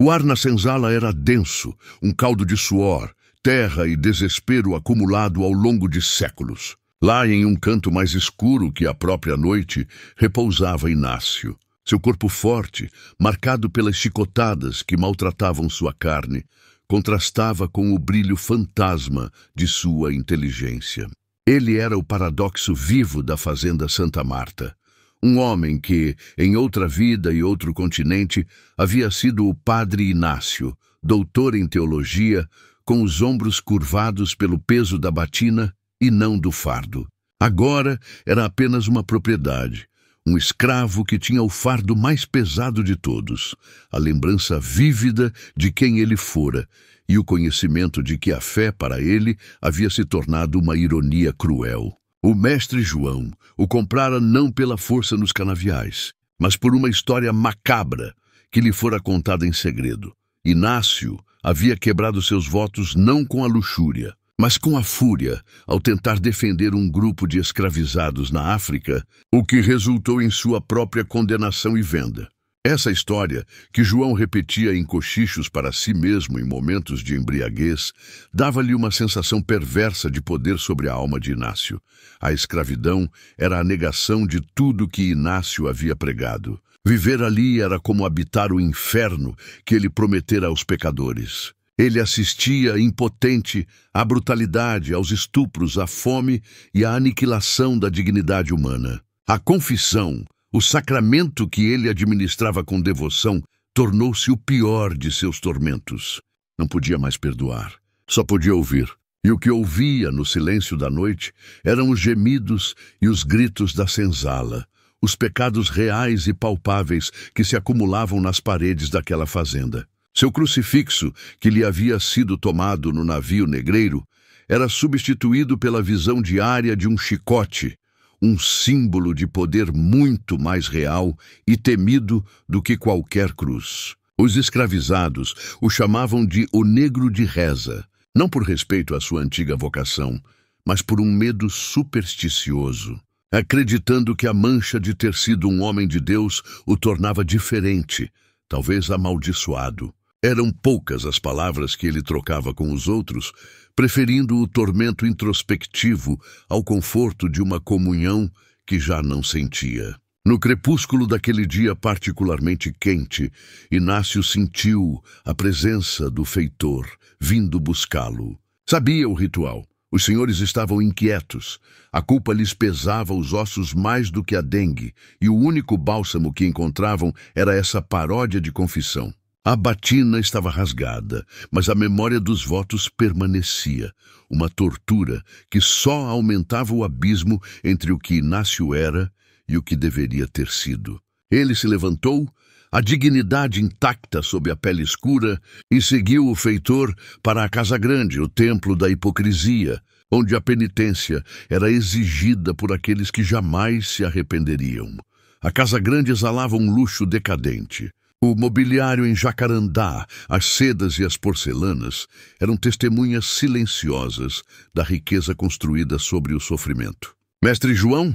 O ar na senzala era denso, um caldo de suor, terra e desespero acumulado ao longo de séculos. Lá, em um canto mais escuro que a própria noite, repousava Inácio. Seu corpo forte, marcado pelas chicotadas que maltratavam sua carne, contrastava com o brilho fantasma de sua inteligência. Ele era o paradoxo vivo da fazenda Santa Marta. Um homem que, em outra vida e outro continente, havia sido o padre Inácio, doutor em teologia, com os ombros curvados pelo peso da batina e não do fardo. Agora era apenas uma propriedade, um escravo que tinha o fardo mais pesado de todos, a lembrança vívida de quem ele fora e o conhecimento de que a fé para ele havia se tornado uma ironia cruel. O mestre João o comprara não pela força nos canaviais, mas por uma história macabra que lhe fora contada em segredo. Inácio havia quebrado seus votos não com a luxúria, mas com a fúria ao tentar defender um grupo de escravizados na África, o que resultou em sua própria condenação e venda. Essa história, que João repetia em cochichos para si mesmo em momentos de embriaguez, dava-lhe uma sensação perversa de poder sobre a alma de Inácio. A escravidão era a negação de tudo que Inácio havia pregado. Viver ali era como habitar o inferno que ele prometera aos pecadores. Ele assistia, impotente, à brutalidade, aos estupros, à fome e à aniquilação da dignidade humana. A confissão, o sacramento que ele administrava com devoção, tornou-se o pior de seus tormentos. Não podia mais perdoar, só podia ouvir. E o que ouvia no silêncio da noite eram os gemidos e os gritos da senzala, os pecados reais e palpáveis que se acumulavam nas paredes daquela fazenda. Seu crucifixo, que lhe havia sido tomado no navio negreiro, era substituído pela visão diária de um chicote, um símbolo de poder muito mais real e temido do que qualquer cruz. Os escravizados o chamavam de o Negro de Reza, não por respeito à sua antiga vocação, mas por um medo supersticioso, acreditando que a mancha de ter sido um homem de Deus o tornava diferente, talvez amaldiçoado. Eram poucas as palavras que ele trocava com os outros, preferindo o tormento introspectivo ao conforto de uma comunhão que já não sentia. No crepúsculo daquele dia particularmente quente, Inácio sentiu a presença do feitor vindo buscá-lo. Sabia o ritual. Os senhores estavam inquietos. A culpa lhes pesava os ossos mais do que a dengue, e o único bálsamo que encontravam era essa paródia de confissão. A batina estava rasgada, mas a memória dos votos permanecia, uma tortura que só aumentava o abismo entre o que Inácio era e o que deveria ter sido. Ele se levantou, a dignidade intacta sob a pele escura, e seguiu o feitor para a Casa Grande, o templo da hipocrisia, onde a penitência era exigida por aqueles que jamais se arrependeriam. A Casa Grande exalava um luxo decadente. O mobiliário em jacarandá, as sedas e as porcelanas eram testemunhas silenciosas da riqueza construída sobre o sofrimento. Mestre João,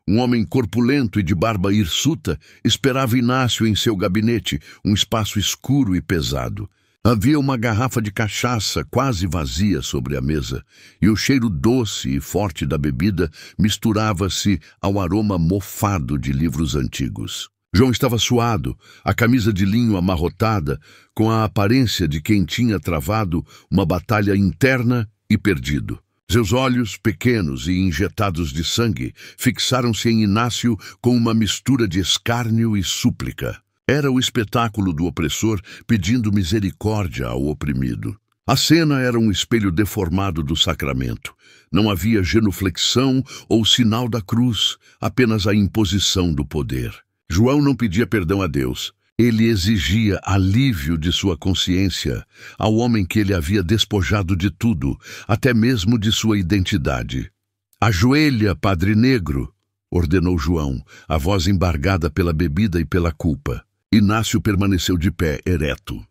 um homem corpulento e de barba hirsuta, esperava Inácio em seu gabinete, um espaço escuro e pesado. Havia uma garrafa de cachaça quase vazia sobre a mesa, e o cheiro doce e forte da bebida misturava-se ao aroma mofado de livros antigos. João estava suado, a camisa de linho amarrotada, com a aparência de quem tinha travado uma batalha interna e perdido. Seus olhos, pequenos e injetados de sangue, fixaram-se em Inácio com uma mistura de escárnio e súplica. Era o espetáculo do opressor pedindo misericórdia ao oprimido. A cena era um espelho deformado do sacramento. Não havia genuflexão ou sinal da cruz, apenas a imposição do poder. João não pedia perdão a Deus. Ele exigia alívio de sua consciência ao homem que ele havia despojado de tudo, até mesmo de sua identidade. «Ajoelha, Padre Negro!» ordenou João, a voz embargada pela bebida e pela culpa. Inácio permaneceu de pé, ereto.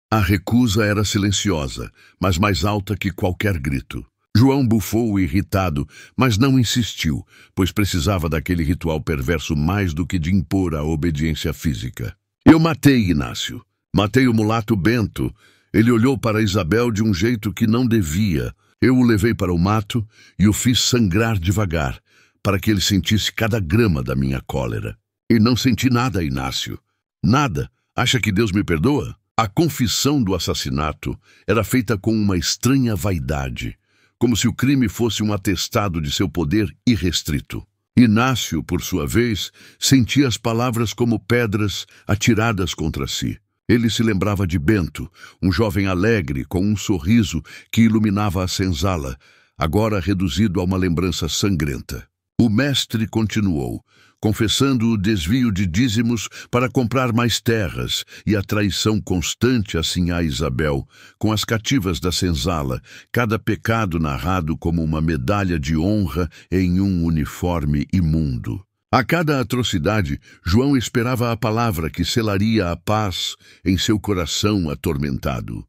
A recusa era silenciosa, mas mais alta que qualquer grito. João bufou irritado, mas não insistiu, pois precisava daquele ritual perverso mais do que de impor a obediência física. «Eu matei Inácio. Matei o mulato Bento. Ele olhou para Isabel de um jeito que não devia. Eu o levei para o mato e o fiz sangrar devagar, para que ele sentisse cada grama da minha cólera. E não senti nada, Inácio. Nada. Acha que Deus me perdoa? A confissão do assassinato era feita com uma estranha vaidade, como se o crime fosse um atestado de seu poder irrestrito. Inácio, por sua vez, sentia as palavras como pedras atiradas contra si. Ele se lembrava de Bento, um jovem alegre com um sorriso que iluminava a senzala, agora reduzido a uma lembrança sangrenta. O mestre continuou, confessando o desvio de dízimos para comprar mais terras e a traição constante a Sinhá Isabel, com as cativas da senzala, cada pecado narrado como uma medalha de honra em um uniforme imundo. A cada atrocidade, João esperava a palavra que selaria a paz em seu coração atormentado.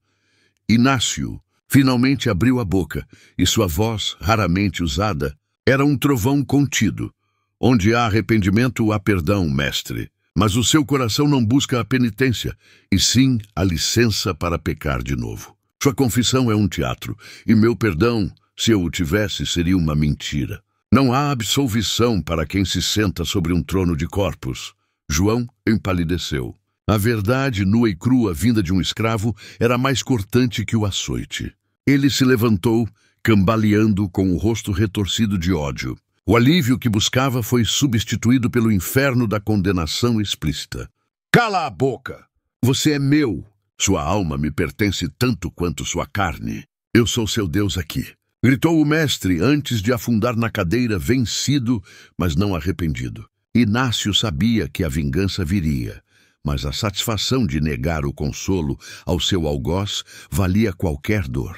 Inácio finalmente abriu a boca, e sua voz, raramente usada, era um trovão contido. Onde há arrependimento, há perdão, mestre. Mas o seu coração não busca a penitência, e sim a licença para pecar de novo. Sua confissão é um teatro, e meu perdão, se eu o tivesse, seria uma mentira. Não há absolvição para quem se senta sobre um trono de corpos. João empalideceu. A verdade, nua e crua, vinda de um escravo, era mais cortante que o açoite. Ele se levantou, cambaleando com o rosto retorcido de ódio. O alívio que buscava foi substituído pelo inferno da condenação explícita. Cala a boca! Você é meu. Sua alma me pertence tanto quanto sua carne. Eu sou seu Deus aqui. Gritou o mestre antes de afundar na cadeira, vencido, mas não arrependido. Inácio sabia que a vingança viria, mas a satisfação de negar o consolo ao seu algoz valia qualquer dor.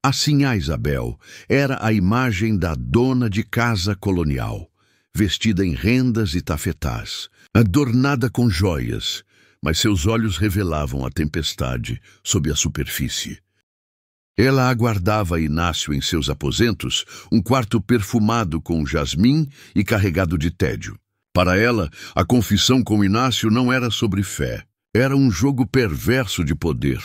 A Sinhá Isabel era a imagem da dona de casa colonial, vestida em rendas e tafetás, adornada com joias, mas seus olhos revelavam a tempestade sob a superfície. Ela aguardava Inácio em seus aposentos, um quarto perfumado com jasmim e carregado de tédio. Para ela, a confissão com Inácio não era sobre fé. Era um jogo perverso de poder,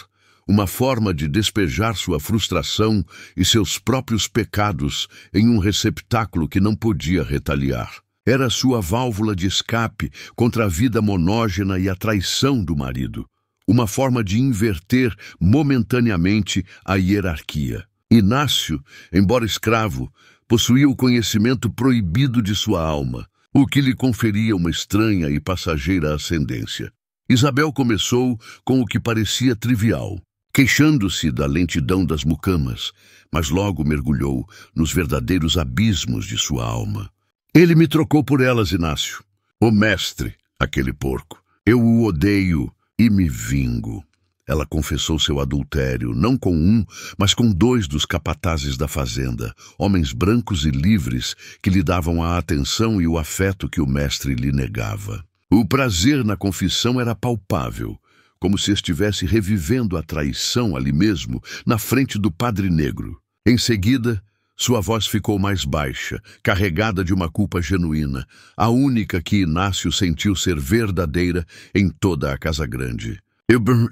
uma forma de despejar sua frustração e seus próprios pecados em um receptáculo que não podia retaliar. Era sua válvula de escape contra a vida monógena e a traição do marido. Uma forma de inverter momentaneamente a hierarquia. Inácio, embora escravo, possuía o conhecimento proibido de sua alma, o que lhe conferia uma estranha e passageira ascendência. Isabel começou com o que parecia trivial, queixando-se da lentidão das mucamas, mas logo mergulhou nos verdadeiros abismos de sua alma. Ele me trocou por elas, Inácio. O mestre, aquele porco. Eu o odeio e me vingo. Ela confessou seu adultério, não com um, mas com 2 dos capatazes da fazenda, homens brancos e livres que lhe davam a atenção e o afeto que o mestre lhe negava. O prazer na confissão era palpável, como se estivesse revivendo a traição ali mesmo, na frente do Padre Negro. Em seguida, sua voz ficou mais baixa, carregada de uma culpa genuína, a única que Inácio sentiu ser verdadeira em toda a casa grande.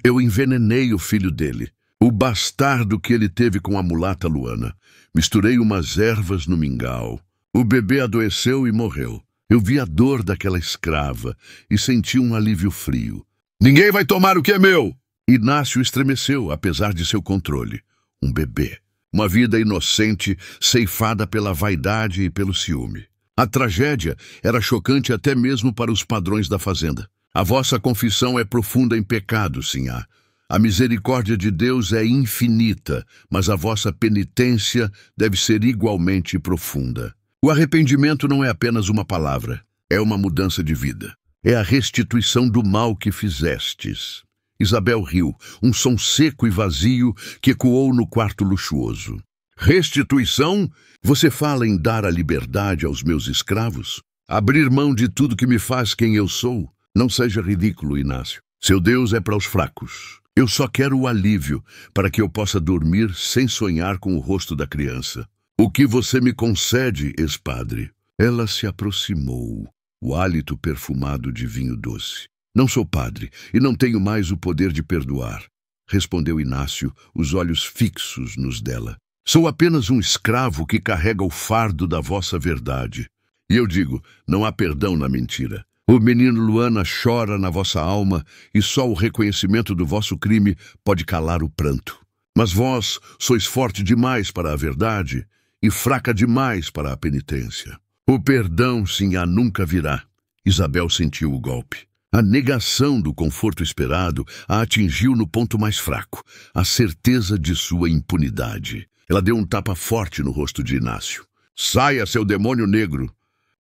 Eu envenenei o filho dele, o bastardo que ele teve com a mulata Luana. Misturei umas ervas no mingau. O bebê adoeceu e morreu. Eu vi a dor daquela escrava e senti um alívio frio. Ninguém vai tomar o que é meu! Inácio estremeceu, apesar de seu controle. Um bebê. Uma vida inocente, ceifada pela vaidade e pelo ciúme. A tragédia era chocante até mesmo para os padrões da fazenda. A vossa confissão é profunda em pecado, Sinhá. A misericórdia de Deus é infinita, mas a vossa penitência deve ser igualmente profunda. O arrependimento não é apenas uma palavra, é uma mudança de vida. É a restituição do mal que fizestes. Isabel riu, um som seco e vazio que ecoou no quarto luxuoso. Restituição? Você fala em dar a liberdade aos meus escravos? Abrir mão de tudo que me faz quem eu sou? Não seja ridículo, Inácio. Seu Deus é para os fracos. Eu só quero o alívio para que eu possa dormir sem sonhar com o rosto da criança. O que você me concede, ex-padre? Ela se aproximou, o hálito perfumado de vinho doce. Não sou padre e não tenho mais o poder de perdoar, respondeu Inácio, os olhos fixos nos dela. Sou apenas um escravo que carrega o fardo da vossa verdade. E eu digo, não há perdão na mentira. O menino Luana chora na vossa alma e só o reconhecimento do vosso crime pode calar o pranto. Mas vós sois forte demais para a verdade e fraca demais para a penitência. O perdão, sinhá, nunca virá. Isabel sentiu o golpe. A negação do conforto esperado a atingiu no ponto mais fraco, a certeza de sua impunidade. Ela deu um tapa forte no rosto de Inácio. Saia, seu demônio negro!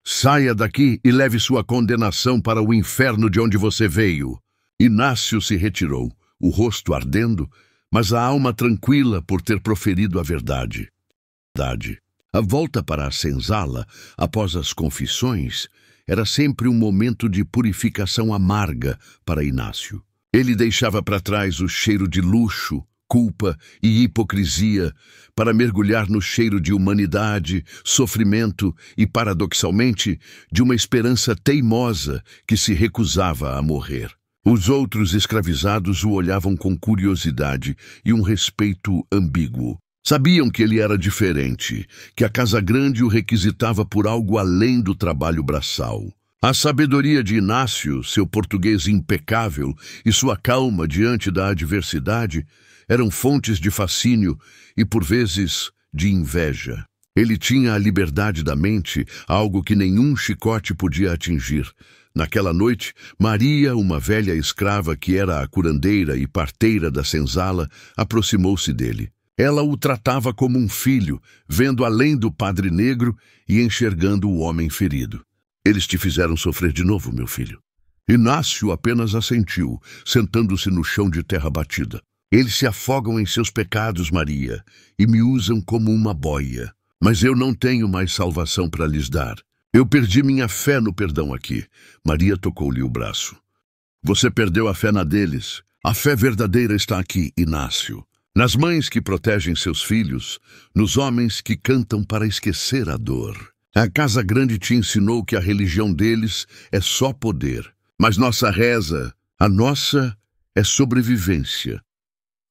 Saia daqui e leve sua condenação para o inferno de onde você veio. Inácio se retirou, o rosto ardendo, mas a alma tranquila por ter proferido a verdade. A volta para a senzala, após as confissões, era sempre um momento de purificação amarga para Inácio. Ele deixava para trás o cheiro de luxo, culpa e hipocrisia para mergulhar no cheiro de humanidade, sofrimento e, paradoxalmente, de uma esperança teimosa que se recusava a morrer. Os outros escravizados o olhavam com curiosidade e um respeito ambíguo. Sabiam que ele era diferente, que a Casa Grande o requisitava por algo além do trabalho braçal. A sabedoria de Inácio, seu português impecável e sua calma diante da adversidade eram fontes de fascínio e, por vezes, de inveja. Ele tinha a liberdade da mente, algo que nenhum chicote podia atingir. Naquela noite, Maria, uma velha escrava que era a curandeira e parteira da senzala, aproximou-se dele. Ela o tratava como um filho, vendo além do padre negro e enxergando o homem ferido. Eles te fizeram sofrer de novo, meu filho. Inácio apenas assentiu, sentando-se no chão de terra batida. Eles se afogam em seus pecados, Maria, e me usam como uma boia. Mas eu não tenho mais salvação para lhes dar. Eu perdi minha fé no perdão aqui. Maria tocou-lhe o braço. Você perdeu a fé na deles. A fé verdadeira está aqui, Inácio. Nas mães que protegem seus filhos, nos homens que cantam para esquecer a dor. A Casa Grande te ensinou que a religião deles é só poder, mas nossa reza, a nossa, é sobrevivência.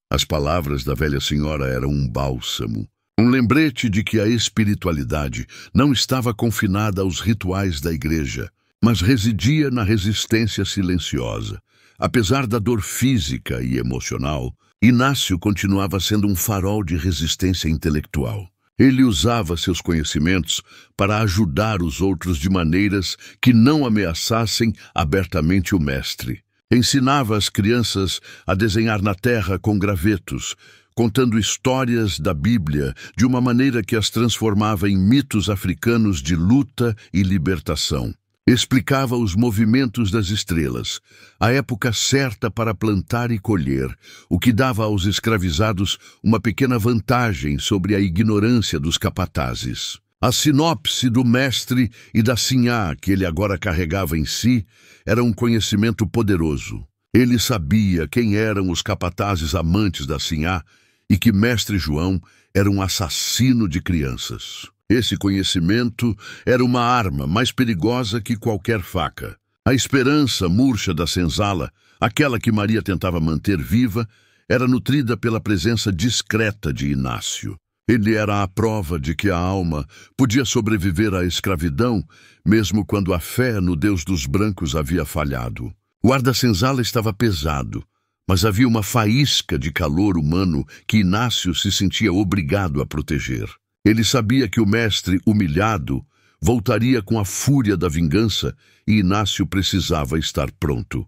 As palavras da velha senhora eram um bálsamo, um lembrete de que a espiritualidade não estava confinada aos rituais da igreja, mas residia na resistência silenciosa. Apesar da dor física e emocional, Inácio continuava sendo um farol de resistência intelectual. Ele usava seus conhecimentos para ajudar os outros de maneiras que não ameaçassem abertamente o mestre. Ensinava as crianças a desenhar na terra com gravetos, contando histórias da Bíblia de uma maneira que as transformava em mitos africanos de luta e libertação. Explicava os movimentos das estrelas, a época certa para plantar e colher, o que dava aos escravizados uma pequena vantagem sobre a ignorância dos capatazes. A sinopse do mestre e da sinhá que ele agora carregava em si era um conhecimento poderoso. Ele sabia quem eram os capatazes amantes da sinhá e que mestre João era um assassino de crianças. Esse conhecimento era uma arma mais perigosa que qualquer faca. A esperança murcha da senzala, aquela que Maria tentava manter viva, era nutrida pela presença discreta de Inácio. Ele era a prova de que a alma podia sobreviver à escravidão, mesmo quando a fé no Deus dos brancos havia falhado. O ar da senzala estava pesado, mas havia uma faísca de calor humano que Inácio se sentia obrigado a proteger. Ele sabia que o mestre, humilhado, voltaria com a fúria da vingança e Inácio precisava estar pronto.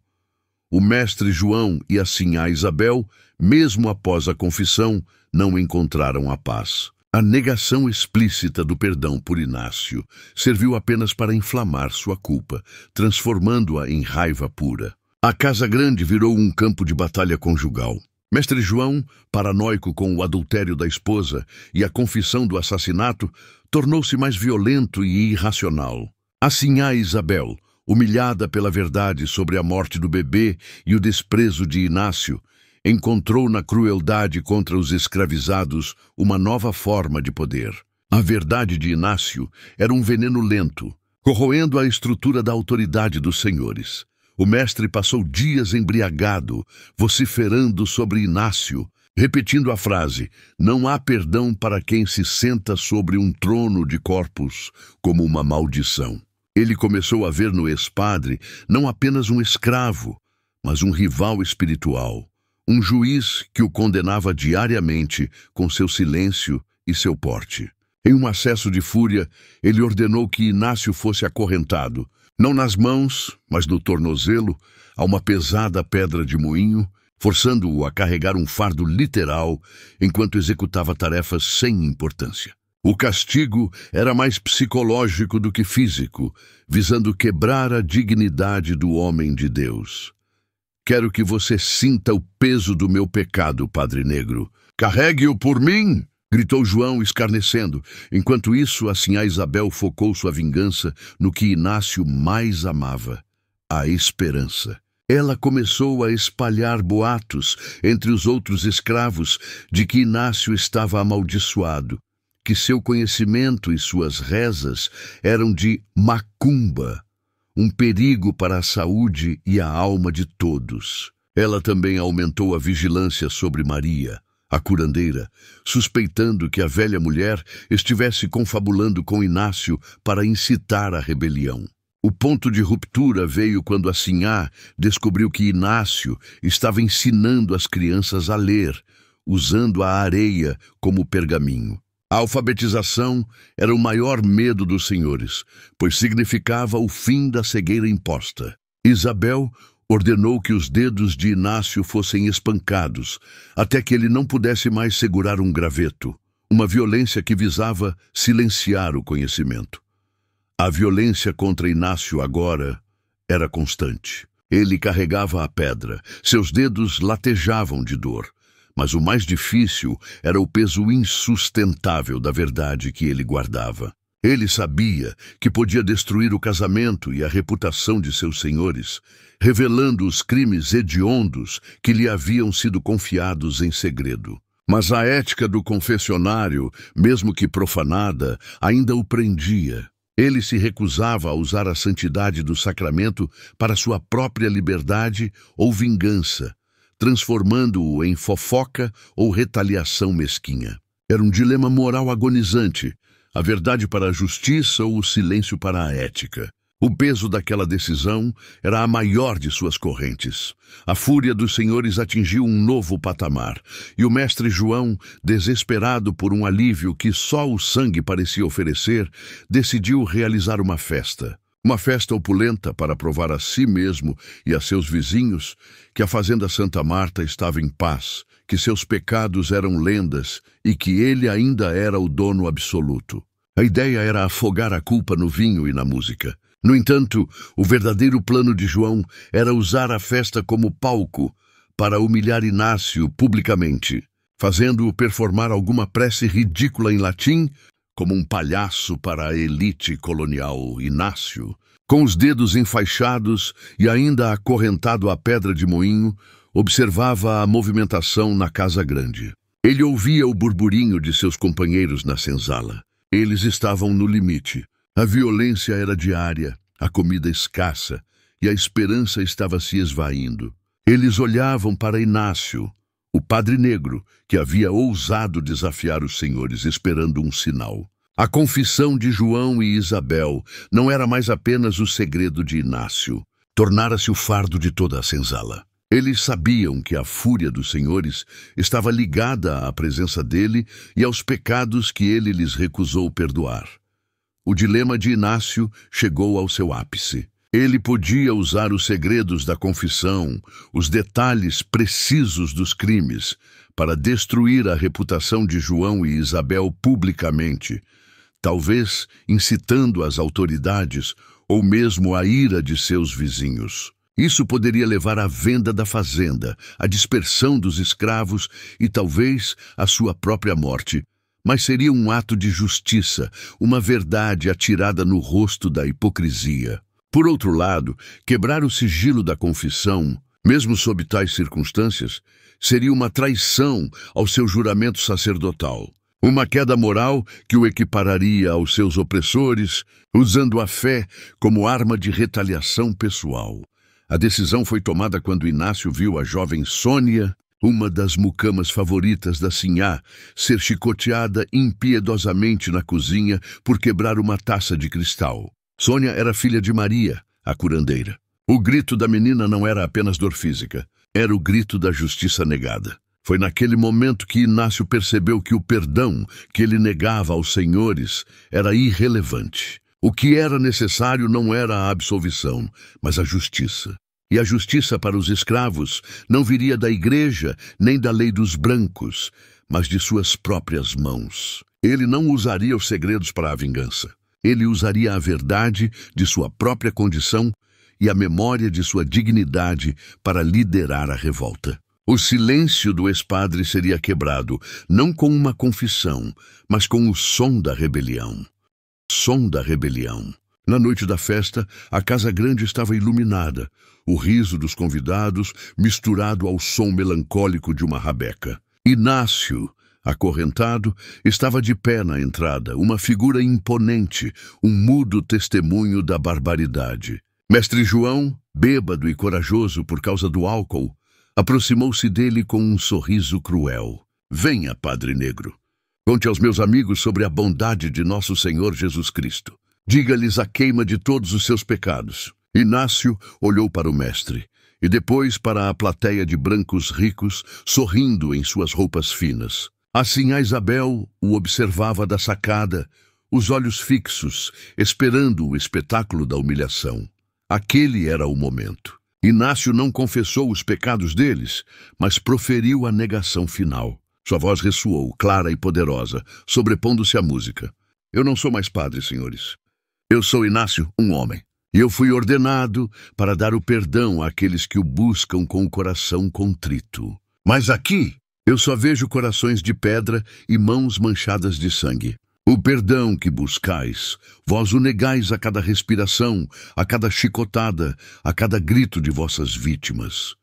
O mestre João e a sinhá Isabel, mesmo após a confissão, não encontraram a paz. A negação explícita do perdão por Inácio serviu apenas para inflamar sua culpa, transformando-a em raiva pura. A Casa Grande virou um campo de batalha conjugal. Mestre João, paranoico com o adultério da esposa e a confissão do assassinato, tornou-se mais violento e irracional. A sinhá Isabel, humilhada pela verdade sobre a morte do bebê e o desprezo de Inácio, encontrou na crueldade contra os escravizados uma nova forma de poder. A verdade de Inácio era um veneno lento, corroendo a estrutura da autoridade dos senhores. O mestre passou dias embriagado, vociferando sobre Inácio, repetindo a frase: não há perdão para quem se senta sobre um trono de corpos, como uma maldição. Ele começou a ver no ex-padre não apenas um escravo, mas um rival espiritual, um juiz que o condenava diariamente com seu silêncio e seu porte. Em um acesso de fúria, ele ordenou que Inácio fosse acorrentado, não nas mãos, mas no tornozelo, a uma pesada pedra de moinho, forçando-o a carregar um fardo literal enquanto executava tarefas sem importância. O castigo era mais psicológico do que físico, visando quebrar a dignidade do homem de Deus. Quero que você sinta o peso do meu pecado, Padre Negro. Carregue-o por mim! Gritou João, escarnecendo. Enquanto isso, a sinhá Isabel focou sua vingança no que Inácio mais amava: a esperança. Ela começou a espalhar boatos entre os outros escravos de que Inácio estava amaldiçoado, que seu conhecimento e suas rezas eram de macumba, um perigo para a saúde e a alma de todos. Ela também aumentou a vigilância sobre Maria, a curandeira, suspeitando que a velha mulher estivesse confabulando com Inácio para incitar a rebelião. O ponto de ruptura veio quando a sinhá descobriu que Inácio estava ensinando as crianças a ler, usando a areia como pergaminho. A alfabetização era o maior medo dos senhores, pois significava o fim da cegueira imposta. Isabel ordenou que os dedos de Inácio fossem espancados, até que ele não pudesse mais segurar um graveto, uma violência que visava silenciar o conhecimento. A violência contra Inácio agora era constante. Ele carregava a pedra, seus dedos latejavam de dor, mas o mais difícil era o peso insustentável da verdade que ele guardava. Ele sabia que podia destruir o casamento e a reputação de seus senhores, revelando os crimes hediondos que lhe haviam sido confiados em segredo. Mas a ética do confessionário, mesmo que profanada, ainda o prendia. Ele se recusava a usar a santidade do sacramento para sua própria liberdade ou vingança, transformando-o em fofoca ou retaliação mesquinha. Era um dilema moral agonizante: a verdade para a justiça ou o silêncio para a ética. O peso daquela decisão era a maior de suas correntes. A fúria dos senhores atingiu um novo patamar, e o mestre João, desesperado por um alívio que só o sangue parecia oferecer, decidiu realizar uma festa. Uma festa opulenta para provar a si mesmo e a seus vizinhos que a fazenda Santa Marta estava em paz, que seus pecados eram lendas e que ele ainda era o dono absoluto. A ideia era afogar a culpa no vinho e na música. No entanto, o verdadeiro plano de João era usar a festa como palco para humilhar Inácio publicamente, fazendo-o performar alguma prece ridícula em latim, como um palhaço para a elite colonial. Inácio, com os dedos enfaixados e ainda acorrentado à pedra de moinho, observava a movimentação na casa grande. Ele ouvia o burburinho de seus companheiros na senzala. Eles estavam no limite. A violência era diária, a comida escassa, e a esperança estava se esvaindo. Eles olhavam para Inácio, o Padre Negro, que havia ousado desafiar os senhores, esperando um sinal. A confissão de João e Isabel não era mais apenas o segredo de Inácio. Tornara-se o fardo de toda a senzala. Eles sabiam que a fúria dos senhores estava ligada à presença dele e aos pecados que ele lhes recusou perdoar. O dilema de Inácio chegou ao seu ápice. Ele podia usar os segredos da confissão, os detalhes precisos dos crimes, para destruir a reputação de João e Isabel publicamente, talvez incitando as autoridades ou mesmo a ira de seus vizinhos. Isso poderia levar à venda da fazenda, à dispersão dos escravos e talvez à sua própria morte. Mas seria um ato de justiça, uma verdade atirada no rosto da hipocrisia. Por outro lado, quebrar o sigilo da confissão, mesmo sob tais circunstâncias, seria uma traição ao seu juramento sacerdotal. Uma queda moral que o equipararia aos seus opressores, usando a fé como arma de retaliação pessoal. A decisão foi tomada quando Inácio viu a jovem Sônia, uma das mucamas favoritas da Sinhá, ser chicoteada impiedosamente na cozinha por quebrar uma taça de cristal. Sônia era filha de Maria, a curandeira. O grito da menina não era apenas dor física, era o grito da justiça negada. Foi naquele momento que Inácio percebeu que o perdão que ele negava aos senhores era irrelevante. O que era necessário não era a absolvição, mas a justiça. E a justiça para os escravos não viria da igreja nem da lei dos brancos, mas de suas próprias mãos. Ele não usaria os segredos para a vingança. Ele usaria a verdade de sua própria condição e a memória de sua dignidade para liderar a revolta. O silêncio do ex-padre seria quebrado, não com uma confissão, mas com o som da rebelião. Som da rebelião. Na noite da festa, a casa grande estava iluminada, o riso dos convidados misturado ao som melancólico de uma rabeca. Inácio, acorrentado, estava de pé na entrada, uma figura imponente, um mudo testemunho da barbaridade. Mestre João, bêbado e corajoso por causa do álcool, aproximou-se dele com um sorriso cruel. Venha, Padre Negro. Conte aos meus amigos sobre a bondade de nosso Senhor Jesus Cristo. Diga-lhes a queima de todos os seus pecados. Inácio olhou para o mestre e depois para a plateia de brancos ricos, sorrindo em suas roupas finas. Assim a Isabel o observava da sacada, os olhos fixos, esperando o espetáculo da humilhação. Aquele era o momento. Inácio não confessou os pecados deles, mas proferiu a negação final. Sua voz ressoou, clara e poderosa, sobrepondo-se à música. Eu não sou mais padre, senhores. Eu sou Inácio, um homem. E eu fui ordenado para dar o perdão àqueles que o buscam com o coração contrito. Mas aqui, eu só vejo corações de pedra e mãos manchadas de sangue. O perdão que buscais, vós o negais a cada respiração, a cada chicotada, a cada grito de vossas vítimas.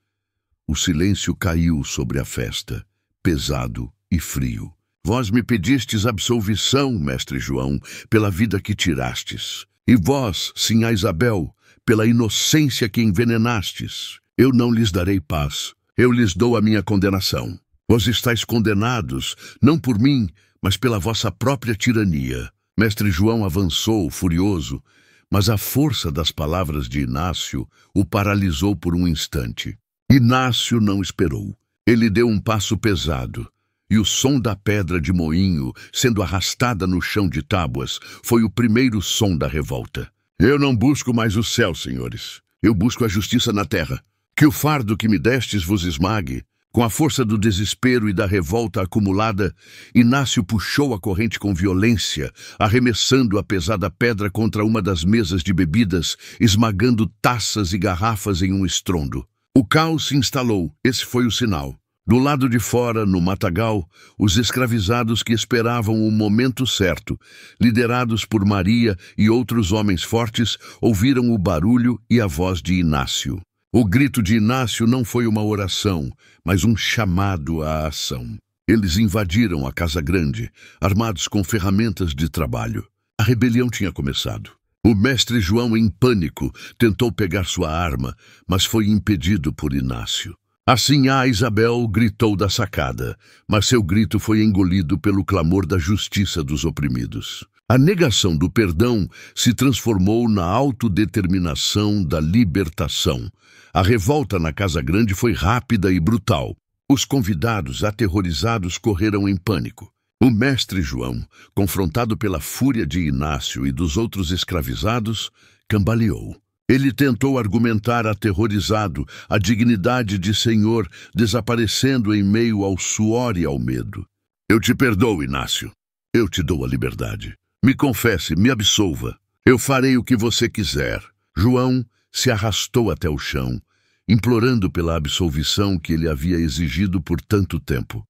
O silêncio caiu sobre a festa, pesado e frio. Vós me pedistes absolvição, mestre João, pela vida que tirastes. E vós, sinhá Isabel, pela inocência que envenenastes. Eu não lhes darei paz, eu lhes dou a minha condenação. Vós estáis condenados, não por mim, mas pela vossa própria tirania. Mestre João avançou, furioso, mas a força das palavras de Inácio o paralisou por um instante. Inácio não esperou. Ele deu um passo pesado, e o som da pedra de moinho, sendo arrastada no chão de tábuas, foi o primeiro som da revolta. Eu não busco mais o céu, senhores. Eu busco a justiça na terra. Que o fardo que me destes vos esmague. Com a força do desespero e da revolta acumulada, Inácio puxou a corrente com violência, arremessando a pesada pedra contra uma das mesas de bebidas, esmagando taças e garrafas em um estrondo. O caos se instalou, esse foi o sinal. Do lado de fora, no matagal, os escravizados que esperavam o momento certo, liderados por Maria e outros homens fortes, ouviram o barulho e a voz de Inácio. O grito de Inácio não foi uma oração, mas um chamado à ação. Eles invadiram a casa grande, armados com ferramentas de trabalho. A rebelião tinha começado. O mestre João, em pânico, tentou pegar sua arma, mas foi impedido por Inácio. Assim a Isabel gritou da sacada, mas seu grito foi engolido pelo clamor da justiça dos oprimidos. A negação do perdão se transformou na autodeterminação da libertação. A revolta na Casa Grande foi rápida e brutal. Os convidados, aterrorizados, correram em pânico. O mestre João, confrontado pela fúria de Inácio e dos outros escravizados, cambaleou. Ele tentou argumentar aterrorizado a dignidade de senhor desaparecendo em meio ao suor e ao medo. Eu te perdoo, Inácio. Eu te dou a liberdade. Me confesse, me absolva. Eu farei o que você quiser. João se arrastou até o chão, implorando pela absolvição que ele havia exigido por tanto tempo.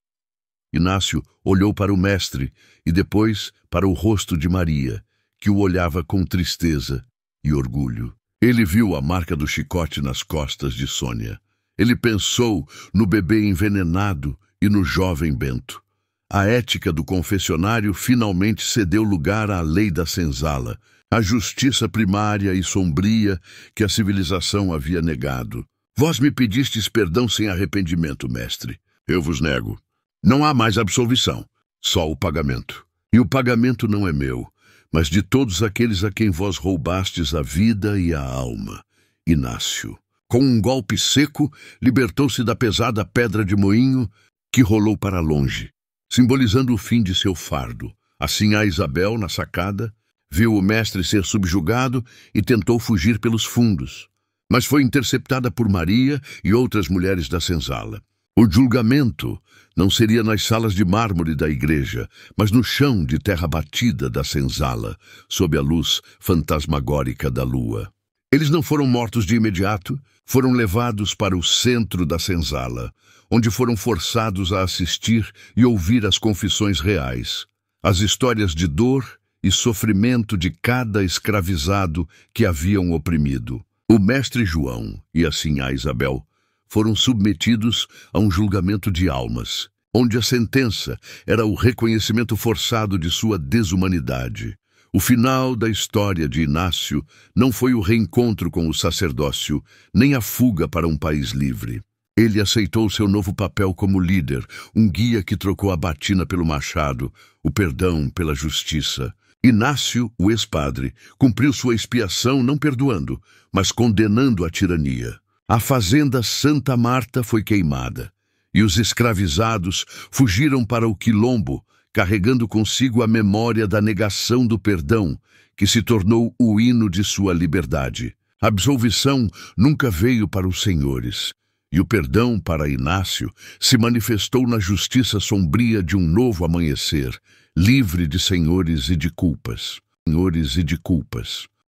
Inácio olhou para o mestre e depois para o rosto de Maria, que o olhava com tristeza e orgulho. Ele viu a marca do chicote nas costas de Sônia. Ele pensou no bebê envenenado e no jovem Bento. A ética do confessionário finalmente cedeu lugar à lei da senzala, a justiça primária e sombria que a civilização havia negado. Vós me pedistes perdão sem arrependimento, mestre. Eu vos nego. Não há mais absolvição, só o pagamento. E o pagamento não é meu, mas de todos aqueles a quem vós roubastes a vida e a alma. Inácio. Com um golpe seco, libertou-se da pesada pedra de moinho que rolou para longe, simbolizando o fim de seu fardo. Assim a Isabel, na sacada, viu o mestre ser subjugado e tentou fugir pelos fundos, mas foi interceptada por Maria e outras mulheres da senzala. O julgamento não seria nas salas de mármore da igreja, mas no chão de terra batida da senzala, sob a luz fantasmagórica da lua. Eles não foram mortos de imediato, foram levados para o centro da senzala, onde foram forçados a assistir e ouvir as confissões reais, as histórias de dor e sofrimento de cada escravizado que haviam oprimido. O mestre João, e assim a Isabel, foram submetidos a um julgamento de almas, onde a sentença era o reconhecimento forçado de sua desumanidade. O final da história de Inácio não foi o reencontro com o sacerdócio, nem a fuga para um país livre. Ele aceitou seu novo papel como líder, um guia que trocou a batina pelo machado, o perdão pela justiça. Inácio, o ex-padre, cumpriu sua expiação não perdoando, mas condenando a tirania. A fazenda Santa Marta foi queimada, e os escravizados fugiram para o quilombo, carregando consigo a memória da negação do perdão, que se tornou o hino de sua liberdade. A absolvição nunca veio para os senhores, e o perdão para Inácio se manifestou na justiça sombria de um novo amanhecer, livre de senhores e de culpas. Senhores e de culpas.